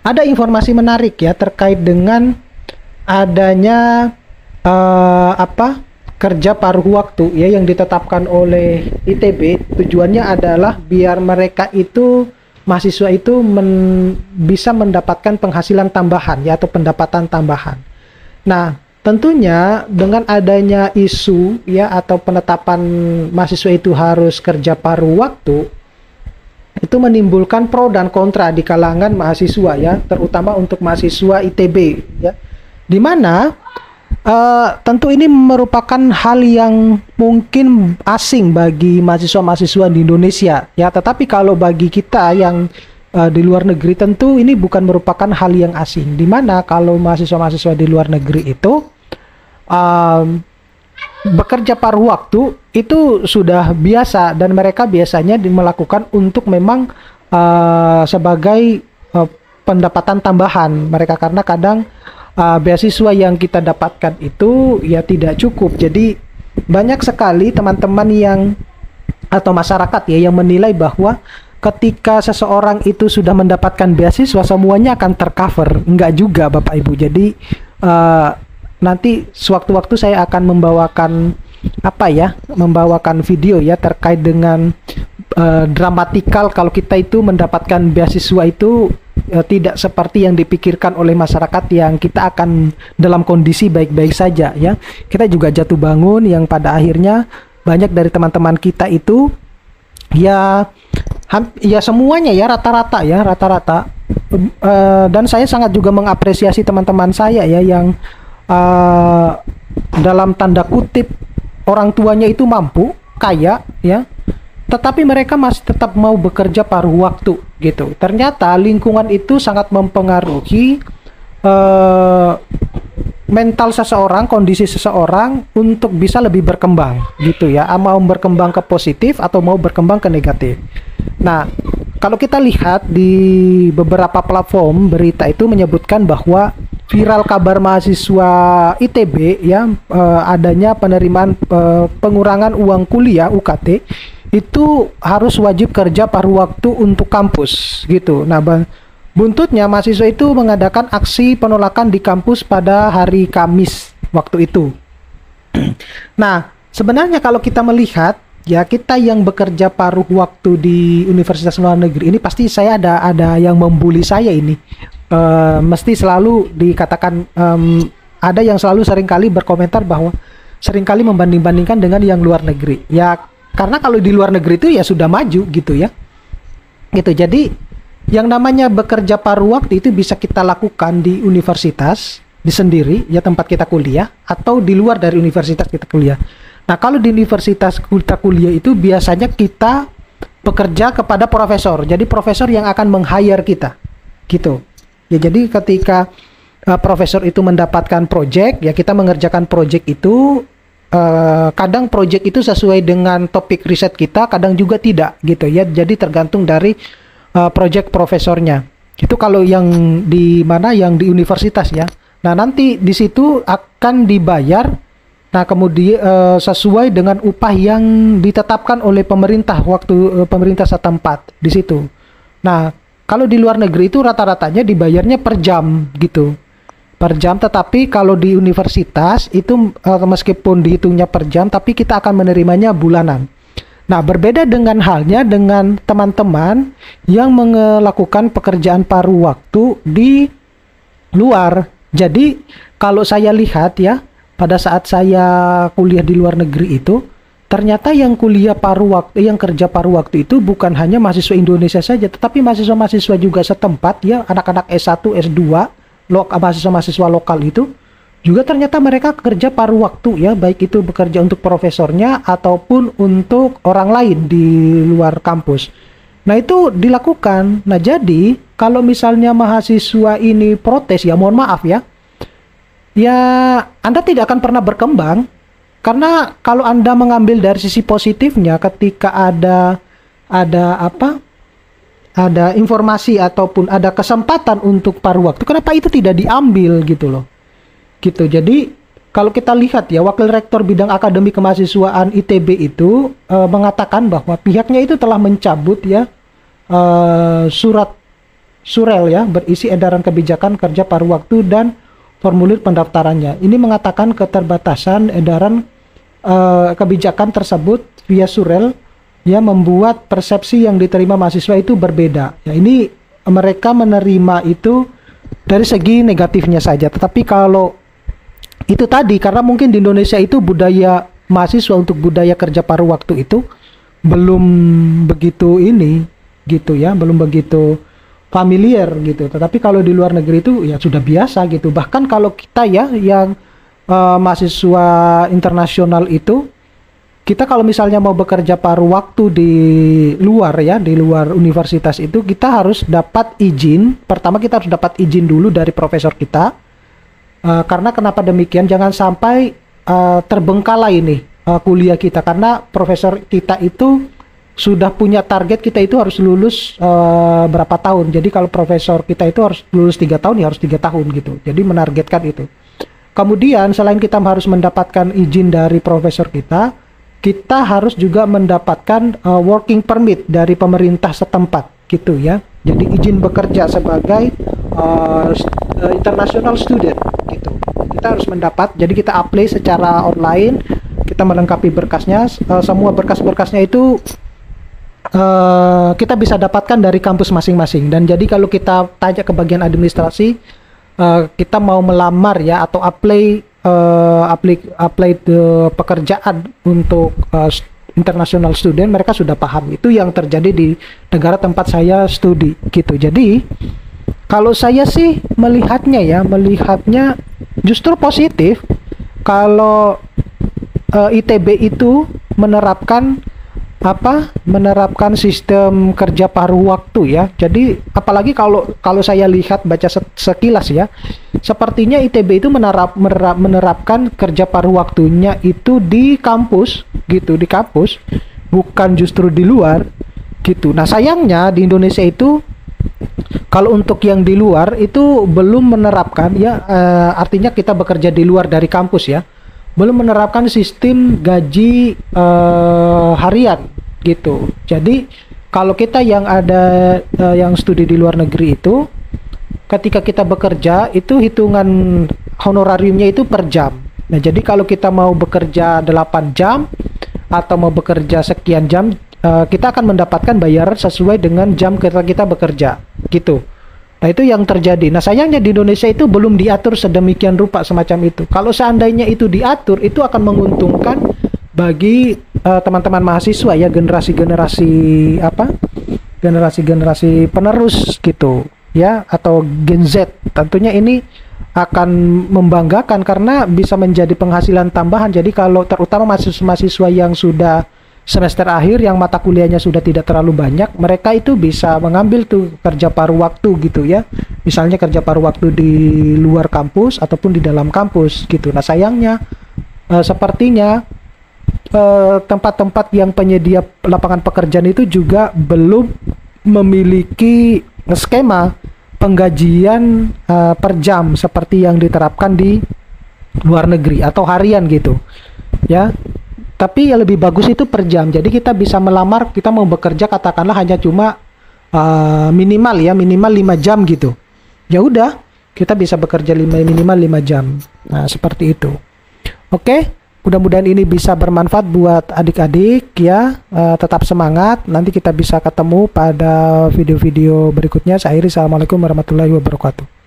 ada informasi menarik ya terkait dengan adanya apa kerja paruh waktu ya yang ditetapkan oleh ITB. Tujuannya adalah biar mereka itu mahasiswa itu bisa mendapatkan penghasilan tambahan ya atau pendapatan tambahan. Nah, tentunya dengan adanya isu ya atau penetapan mahasiswa itu harus kerja paruh waktu, itu menimbulkan pro dan kontra di kalangan mahasiswa ya, terutama untuk mahasiswa ITB ya. Di mana tentu ini merupakan hal yang mungkin asing bagi mahasiswa-mahasiswa di Indonesia ya, tetapi kalau bagi kita yang di luar negeri tentu ini bukan merupakan hal yang asing, di mana kalau mahasiswa-mahasiswa di luar negeri itu bekerja paruh waktu itu sudah biasa dan mereka biasanya melakukan untuk memang sebagai pendapatan tambahan mereka, karena kadang beasiswa yang kita dapatkan itu ya tidak cukup. Jadi banyak sekali teman-teman yang atau masyarakat ya yang menilai bahwa ketika seseorang itu sudah mendapatkan beasiswa semuanya akan tercover. Enggak juga Bapak Ibu. Jadi nanti sewaktu-waktu saya akan membawakan video ya terkait dengan dramatikal kalau kita itu mendapatkan beasiswa itu tidak seperti yang dipikirkan oleh masyarakat, yang kita akan dalam kondisi baik-baik saja ya. Kita juga jatuh bangun yang pada akhirnya banyak dari teman-teman kita itu ya semuanya ya rata-rata dan saya sangat juga mengapresiasi teman-teman saya ya yang dalam tanda kutip orang tuanya itu mampu, kaya ya, tetapi mereka masih tetap mau bekerja paruh waktu gitu. Ternyata lingkungan itu sangat mempengaruhi mental seseorang, kondisi seseorang untuk bisa lebih berkembang gitu ya, mau berkembang ke positif atau mau berkembang ke negatif. Nah, kalau kita lihat di beberapa platform berita itu menyebutkan bahwa viral kabar mahasiswa ITB ya, adanya penerimaan pengurangan uang kuliah UKT itu harus wajib kerja paruh waktu untuk kampus gitu. Nah, buntutnya mahasiswa itu mengadakan aksi penolakan di kampus pada hari Kamis waktu itu. Nah, sebenarnya kalau kita melihat ya, kita yang bekerja paruh waktu di universitas luar negeri ini pasti saya ada yang membuli saya ini. Mesti selalu dikatakan ada yang selalu seringkali berkomentar bahwa seringkali membanding-bandingkan dengan yang luar negeri. Ya, karena kalau di luar negeri itu ya sudah maju gitu ya. Gitu. Jadi yang namanya bekerja paruh waktu itu bisa kita lakukan di universitas di sendiri ya tempat kita kuliah, atau di luar dari universitas kita kuliah. Nah, kalau di universitas kita kuliah itu biasanya kita bekerja kepada profesor. Jadi profesor yang akan meng-hire kita. Gitu. Ya, jadi ketika profesor itu mendapatkan project, ya kita mengerjakan project itu, kadang project itu sesuai dengan topik riset kita, kadang juga tidak gitu ya. Jadi tergantung dari project profesornya. Itu kalau yang di mana, yang di universitas ya. Nah, nanti di situ akan dibayar. Nah, kemudian sesuai dengan upah yang ditetapkan oleh pemerintah waktu pemerintah setempat di situ. Nah, kalau di luar negeri itu rata-ratanya dibayarnya per jam gitu. Per jam, tetapi kalau di universitas itu meskipun dihitungnya per jam, tapi kita akan menerimanya bulanan. Nah, berbeda dengan halnya dengan teman-teman yang melakukan pekerjaan paruh waktu di luar. Jadi, kalau saya lihat ya, pada saat saya kuliah di luar negeri itu, ternyata yang kuliah paruh waktu, yang kerja paruh waktu itu bukan hanya mahasiswa Indonesia saja, tetapi mahasiswa-mahasiswa juga setempat ya, anak-anak S1, S2, mahasiswa-mahasiswa lokal itu juga ternyata mereka kerja paruh waktu ya, baik itu bekerja untuk profesornya ataupun untuk orang lain di luar kampus. Nah, itu dilakukan. Nah, jadi kalau misalnya mahasiswa ini protes ya, mohon maaf ya, ya Anda tidak akan pernah berkembang. Karena kalau Anda mengambil dari sisi positifnya, ketika ada informasi ataupun ada kesempatan untuk paruh waktu, kenapa itu tidak diambil gitu loh. Gitu. Jadi kalau kita lihat ya, Wakil Rektor Bidang Akademi Kemahasiswaan ITB itu mengatakan bahwa pihaknya itu telah mencabut ya surat surel ya, berisi edaran kebijakan kerja paruh waktu dan formulir pendaftarannya. Ini mengatakan keterbatasan edaran kebijakan tersebut via surel ya membuat persepsi yang diterima mahasiswa itu berbeda. Ya, ini mereka menerima itu dari segi negatifnya saja. Tetapi kalau itu tadi, karena mungkin di Indonesia itu budaya mahasiswa untuk budaya kerja paruh waktu itu belum begitu ini gitu ya, belum begitu familiar gitu. Tetapi kalau di luar negeri itu ya sudah biasa gitu. Bahkan kalau kita ya yang mahasiswa internasional itu, kita kalau misalnya mau bekerja paruh waktu di luar ya, di luar universitas itu, kita harus dapat izin. Pertama kita harus dapat izin dulu dari profesor kita. Karena kenapa demikian? Jangan sampai terbengkalai nih kuliah kita, karena profesor kita itu sudah punya target kita itu harus lulus berapa tahun. Jadi kalau profesor kita itu harus lulus 3 tahun, ya harus 3 tahun gitu. Jadi menargetkan itu. Kemudian selain kita harus mendapatkan izin dari profesor kita harus juga mendapatkan working permit dari pemerintah setempat gitu ya. Jadi izin bekerja sebagai international student gitu. Kita harus mendapat. Jadi kita apply secara online, kita melengkapi berkasnya, semua berkas-berkasnya itu kita bisa dapatkan dari kampus masing-masing. Dan jadi kalau kita tanya ke bagian administrasi, kita mau melamar ya atau apply pekerjaan untuk international student, mereka sudah paham. Itu yang terjadi di negara tempat saya studi gitu. Jadi kalau saya sih melihatnya justru positif kalau ITB itu menerapkan sistem kerja paruh waktu ya. Jadi apalagi kalau saya lihat baca sekilas ya, sepertinya ITB itu menerapkan kerja paruh waktunya itu di kampus gitu, di kampus, bukan justru di luar gitu. Nah sayangnya di Indonesia itu kalau untuk yang di luar itu belum menerapkan ya, artinya kita bekerja di luar dari kampus ya, belum menerapkan sistem gaji harian gitu. Jadi kalau kita yang ada yang studi di luar negeri itu, ketika kita bekerja itu hitungan honorariumnya itu per jam. Nah jadi kalau kita mau bekerja 8 jam atau mau bekerja sekian jam, kita akan mendapatkan bayaran sesuai dengan jam kita bekerja gitu. Nah itu yang terjadi. Nah sayangnya di Indonesia itu belum diatur sedemikian rupa semacam itu. Kalau seandainya itu diatur, itu akan menguntungkan bagi teman-teman mahasiswa ya, generasi penerus gitu ya, atau Gen Z. Tentunya ini akan membanggakan karena bisa menjadi penghasilan tambahan. Jadi kalau terutama mahasiswa yang sudah semester akhir yang mata kuliahnya sudah tidak terlalu banyak, mereka itu bisa mengambil tuh kerja paruh waktu gitu ya. Misalnya kerja paruh waktu di luar kampus ataupun di dalam kampus gitu. Nah sayangnya sepertinya tempat-tempat yang penyedia lapangan pekerjaan itu juga belum memiliki skema penggajian per jam seperti yang diterapkan di luar negeri atau harian gitu ya. Tapi yang lebih bagus itu per jam. Jadi kita bisa melamar, kita mau bekerja katakanlah hanya cuma minimal 5 jam gitu. Ya udah, kita bisa bekerja minimal 5 jam. Nah, seperti itu. Oke, mudah-mudahan ini bisa bermanfaat buat adik-adik ya. Tetap semangat. Nanti kita bisa ketemu pada video-video berikutnya. Saya akhiri, assalamualaikum warahmatullahi wabarakatuh.